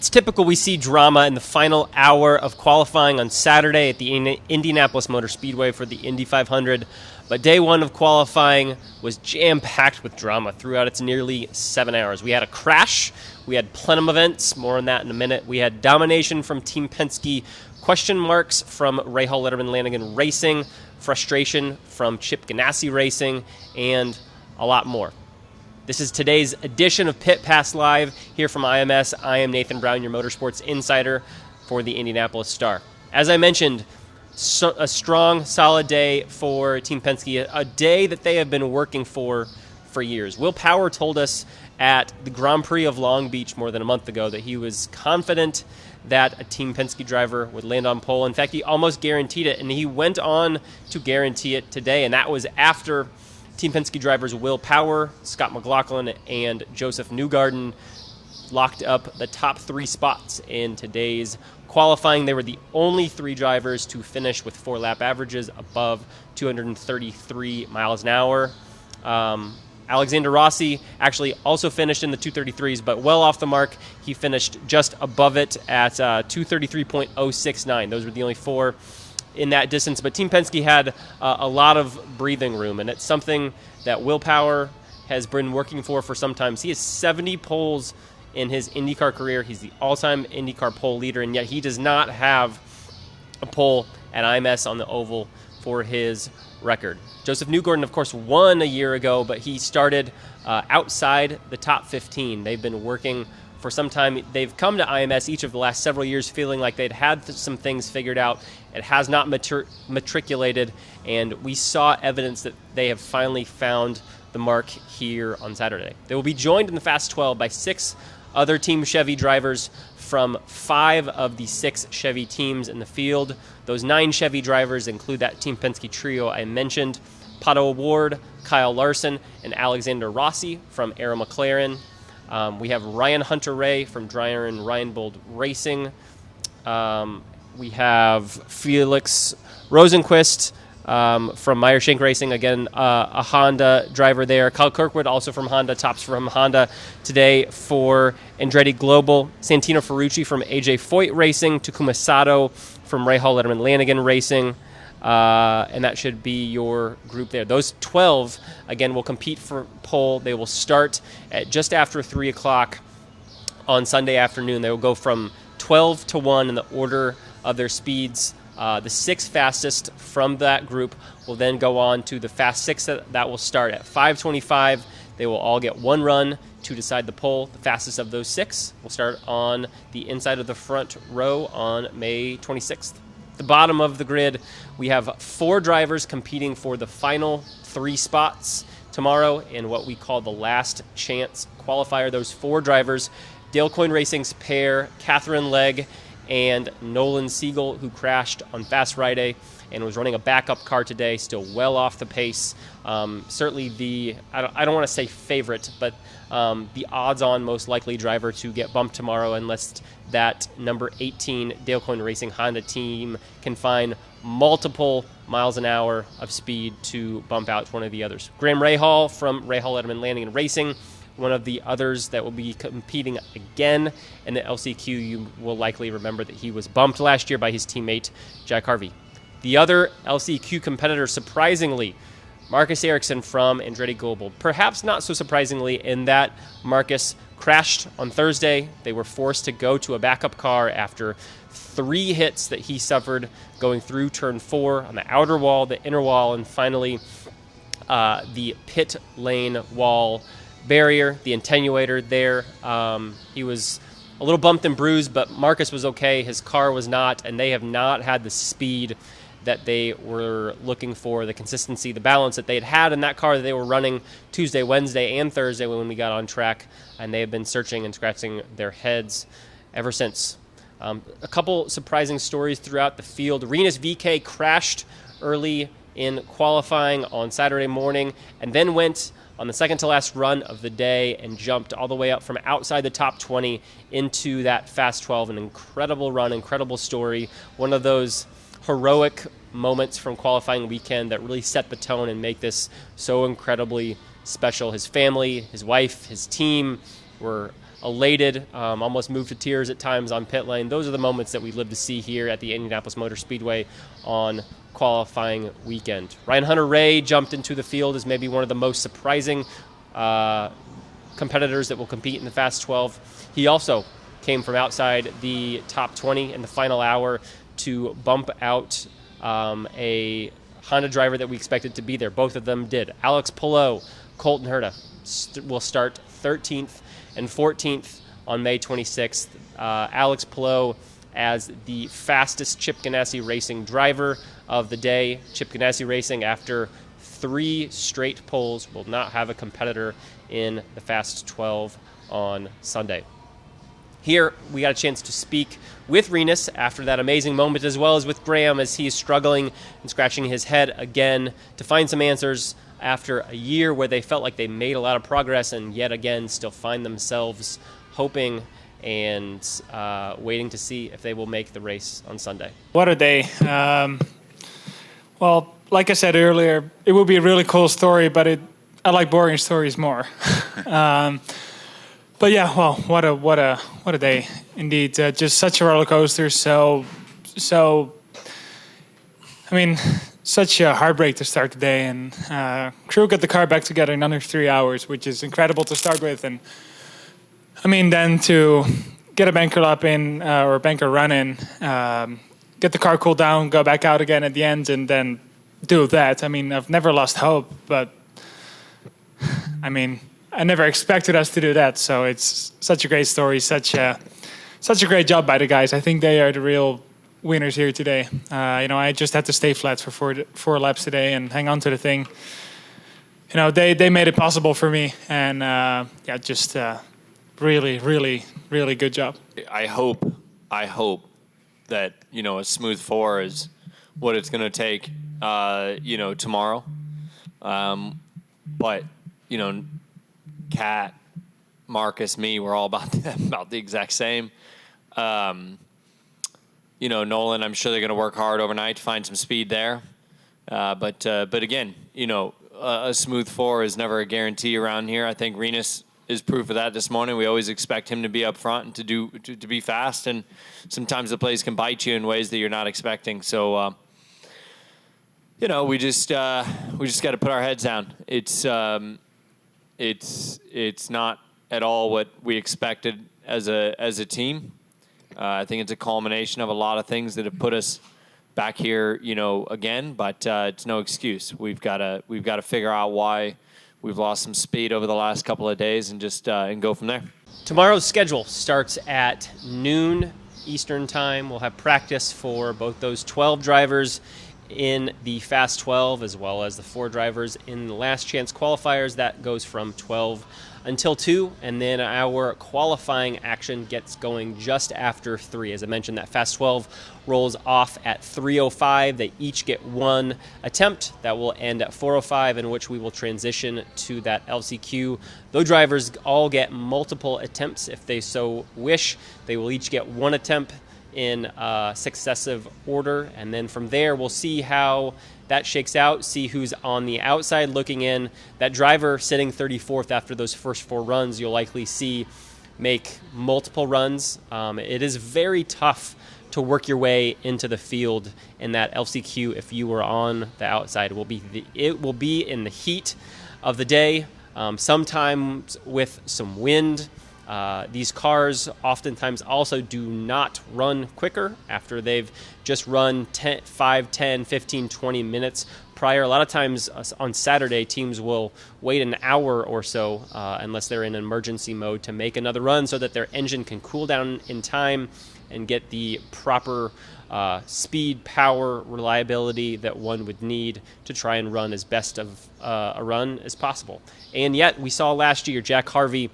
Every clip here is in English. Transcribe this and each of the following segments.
It's typical we see drama in the final hour of qualifying on Saturday at the Indianapolis Motor Speedway for the Indy 500, but day one of qualifying was jam-packed with drama throughout its nearly 7 hours. We had a crash, we had plenum events, more on that in a minute, we had domination from Team Penske, question marks from Rahal Letterman Lanigan Racing, frustration from Chip Ganassi Racing, and a lot more. This is today's edition of Pit Pass Live here from IMS. I am Nathan Brown, your motorsports insider for the Indianapolis Star. As I mentioned, a strong, solid day for Team Penske, a day that they have been working for years. Will Power told us at the Grand Prix of Long Beach more than a month ago that he was confident that a Team Penske driver would land on pole. In fact, he almost guaranteed it, and he went on to guarantee it today, and that was after Team Penske drivers Will Power, Scott McLaughlin, and Joseph Newgarden locked up the top three spots in today's qualifying. They were the only three drivers to finish with four-lap averages above 233 miles an hour. Alexander Rossi actually also finished in the 233s, but well off the mark. He finished just above it at 233.069. Those were the only four in that distance, but Team Penske had a lot of breathing room, and it's something that Will Power has been working for some time. He has 70 poles in his IndyCar career. He's the all-time IndyCar pole leader, and yet he does not have a pole at IMS on the oval for his record. Joseph Newgarden, of course, won a year ago, but he started outside the top 15. They've been working for some time. They've come to IMS each of the last several years feeling like they'd had some things figured out. It has not matriculated, and we saw evidence that they have finally found the mark here on Saturday. They will be joined in the Fast 12 by 6 other Team Chevy drivers from 5 of the 6 Chevy teams in the field. Those 9 Chevy drivers include that Team Penske trio I mentioned: Pato O'Ward, Kyle Larson, and Alexander Rossi from Arrow McLaren. We have Ryan Hunter-Reay from Dreyer and Reinbold Racing. We have Felix Rosenquist from Meyer Shank Racing, again, a Honda driver there. Kyle Kirkwood, also from Honda, tops from Honda today for Andretti Global. Santino Ferrucci from AJ Foyt Racing. Takuma Sato from Rahal Letterman Lanigan Racing. And that should be your group there. Those 12, again, will compete for pole. They will start at just after 3 o'clock on Sunday afternoon. They will go from 12 to 1 in the order of their speeds. The 6 fastest from that group will then go on to the Fast 6 that will start at 5:25. They will all get one run to decide the pole. The fastest of those 6 will start on the inside of the front row on May 26th. At the bottom of the grid, we have 4 drivers competing for the final 3 spots tomorrow in what we call the last chance qualifier. Those 4 drivers: Dale Coyne Racing's pair, Catherine Legg and Nolan Siegel, who crashed on Fast Friday and was running a backup car today, still well off the pace. Certainly the, I don't want to say favorite, but the odds-on most likely driver to get bumped tomorrow, unless that number 18 Dale Coyne Racing Honda team can find multiple miles an hour of speed to bump out one of the others. Graham Rahal from Rahal Letterman Lanigan Racing, one of the others that will be competing again in the LCQ. You will likely remember that he was bumped last year by his teammate Jack Harvey. The other LCQ competitor, surprisingly, Marcus Ericsson from Andretti Global. Perhaps not so surprisingly in that Marcus crashed on Thursday. They were forced to go to a backup car after 3 hits that he suffered going through turn 4 on the outer wall, the inner wall, and finally the pit lane wall barrier, the attenuator there. He was a little bumped and bruised, but Marcus was okay. His car was not, and they have not had the speed that they were looking for, the consistency, the balance that they had in that car that they were running Tuesday, Wednesday, and Thursday when we got on track, and they have been searching and scratching their heads ever since. A couple surprising stories throughout the field. Rinus Veejay crashed early in qualifying on Saturday morning and then went on the second-to-last run of the day and jumped all the way up from outside the top 20 into that Fast 12. An incredible run, incredible story. One of those heroic moments from qualifying weekend that really set the tone and make this so incredibly special. His family, his wife, his team, were elated, almost moved to tears at times on pit lane. Those are the moments that we live to see here at the Indianapolis Motor Speedway on qualifying weekend. Ryan Hunter-Reay jumped into the field as maybe one of the most surprising competitors that will compete in the Fast 12. He also came from outside the top 20 in the final hour to bump out a Honda driver that we expected to be there. Both of them did. Alex Palou, Colton Herta will start 13th and 14th on May 26th. Alex Palou as the fastest Chip Ganassi Racing driver of the day. Chip Ganassi Racing, after 3 straight poles, will not have a competitor in the Fast 12 on Sunday. Here, we got a chance to speak with Rinus after that amazing moment, as well as with Graham as he's struggling and scratching his head again to find some answers after a year where they felt like they made a lot of progress and yet again still find themselves hoping and waiting to see if they will make the race on Sunday. What a day. Well, like I said earlier, it would be a really cool story, but I like boring stories more. But yeah, well, what a day indeed. Just such a roller coaster. So, I mean, such a heartbreak to start the day, and crew got the car back together in under 3 hours, which is incredible to start with. And I mean, then to get a banker lap in or a banker run in, get the car cooled down, go back out again at the end, and then do that. I mean, I've never lost hope, but I mean, I never expected us to do that. So it's such a great story, such a great job by the guys. I think they are the real winners here today. I just had to stay flat for four laps today and hang on to the thing. They made it possible for me, and just really, really, really good job. I hope that a smooth 4 is what it's going to take. Tomorrow. But Kat, Marcus, me, we're all about the exact same. Nolan, I'm sure they're going to work hard overnight to find some speed there. But again, a smooth 4 is never a guarantee around here. I think Rinus is proof of that this morning. We always expect him to be up front and to be fast, and sometimes the plays can bite you in ways that you're not expecting. So, we just got to put our heads down. It's not at all what we expected as a team. I think it's a culmination of a lot of things that have put us back here, again. But it's no excuse. We've got to figure out why we've lost some speed over the last couple of days and just and go from there. Tomorrow's schedule starts at noon Eastern time. We'll have practice for both those 12 drivers in the Fast 12, as well as the 4 drivers in the last chance qualifiers. That goes from 12 until 2, and then our qualifying action gets going just after 3. As I mentioned, that Fast 12 rolls off at 3:05. They each get 1 attempt. That will end at 4:05, in which we will transition to that LCQ. Those drivers all get multiple attempts if they so wish. They will each get 1 attempt in successive order, and then from there we'll see how that shakes out, see who's on the outside looking in. That driver sitting 34th after those first 4 runs, you'll likely see make multiple runs. It is very tough to work your way into the field in that LCQ if you were on the outside. It will be in the heat of the day, sometimes with some wind. These cars oftentimes also do not run quicker after they've just run 5, 10, 15, 20 minutes prior. A lot of times on Saturday, teams will wait an hour or so, unless they're in emergency mode, to make another run so that their engine can cool down in time and get the proper speed, power, reliability that one would need to try and run as best of a run as possible. And yet, we saw last year Jack Harvey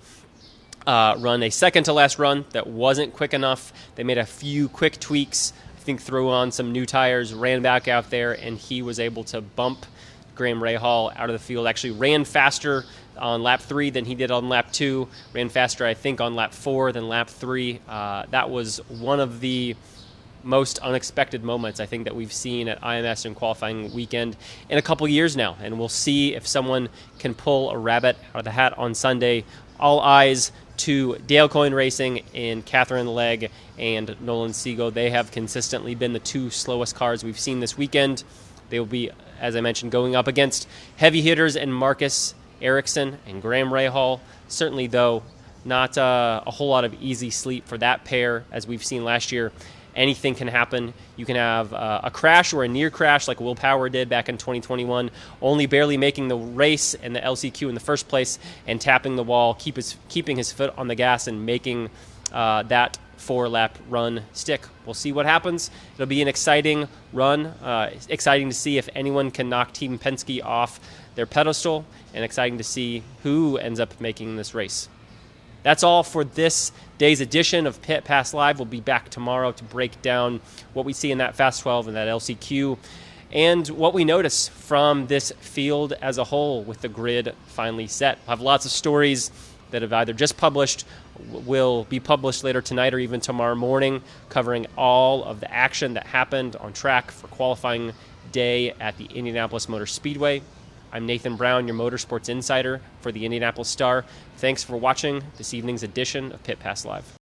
run a second to last run that wasn't quick enough. They made a few quick tweaks, I think threw on some new tires, ran back out there, and he was able to bump Graham Rahal out of the field. Actually ran faster on lap 3 than he did on lap 2. Ran faster, I think, on lap 4 than lap 3. That was one of the most unexpected moments, I think, that we've seen at IMS in qualifying weekend in a couple years now. And we'll see if someone can pull a rabbit out of the hat on Sunday. All eyes to Dale Coyne Racing in Catherine Legg and Nolan Siegel. They have consistently been the two slowest cars we've seen this weekend. They will be, as I mentioned, going up against heavy hitters in Marcus Ericsson and Graham Rahal. Certainly, though, not a whole lot of easy sleep for that pair, as we've seen last year. Anything can happen. You can have a crash or a near crash like Will Power did back in 2021, only barely making the race and the LCQ in the first place and tapping the wall, keeping his foot on the gas and making that 4-lap run stick. We'll see what happens. It'll be an exciting run. Exciting to see if anyone can knock Team Penske off their pedestal, and exciting to see who ends up making this race. That's all for this day's edition of Pit Pass Live. We'll be back tomorrow to break down what we see in that Fast 12 and that LCQ and what we notice from this field as a whole with the grid finally set. We'll have lots of stories that have either just published, will be published later tonight or even tomorrow morning, covering all of the action that happened on track for qualifying day at the Indianapolis Motor Speedway. I'm Nathan Brown, your motorsports insider for the Indianapolis Star. Thanks for watching this evening's edition of Pit Pass Live.